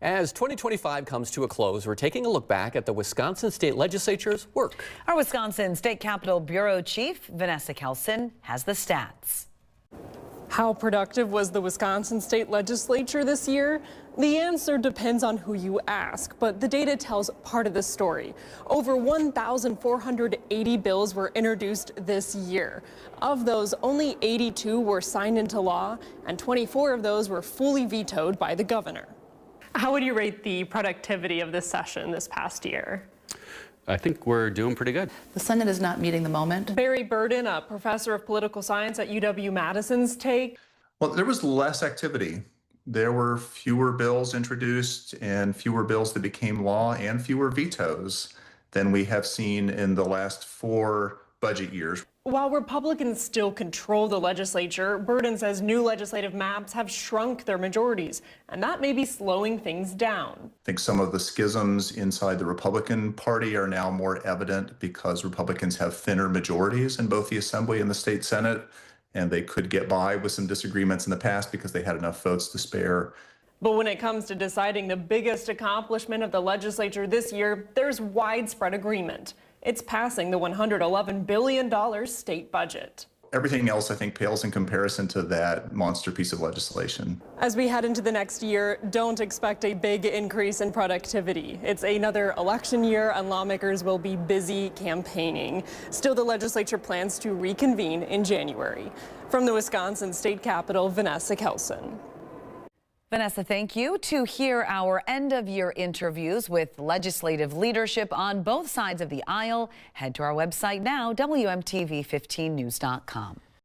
As 2025 comes to a close, we're taking a look back at the Wisconsin State Legislature's work. Our Wisconsin State Capitol Bureau Chief, Vanessa Kelson, has the stats. How productive was the Wisconsin State Legislature this year? The answer depends on who you ask, but the data tells part of the story. Over 1,480 bills were introduced this year. Of those, only 82 were signed into law, and 24 of those were fully vetoed by the governor. How would you rate the productivity of this session this past year? I think we're doing pretty good. The Senate is not meeting the moment. Barry Burden, a professor of political science at UW-Madison's take. Well, there was less activity. There were fewer bills introduced and fewer bills that became law and fewer vetoes than we have seen in the last 4 budget years. While Republicans still control the legislature, Burden says new legislative maps have shrunk their majorities, and that may be slowing things down. I think some of the schisms inside the Republican Party are now more evident because Republicans have thinner majorities in both the Assembly and the state Senate, and they could get by with some disagreements in the past because they had enough votes to spare. But when it comes to deciding the biggest accomplishment of the legislature this year, there's widespread agreement. It's passing the $111 billion state budget. Everything else, I think, pales in comparison to that monster piece of legislation. As we head into the next year, don't expect a big increase in productivity. It's another election year, and lawmakers will be busy campaigning. Still, the legislature plans to reconvene in January. From the Wisconsin State Capitol, Vanessa Kelson. Vanessa, thank you. To hear our end-of-year interviews with legislative leadership on both sides of the aisle, head to our website now, WMTV15news.com.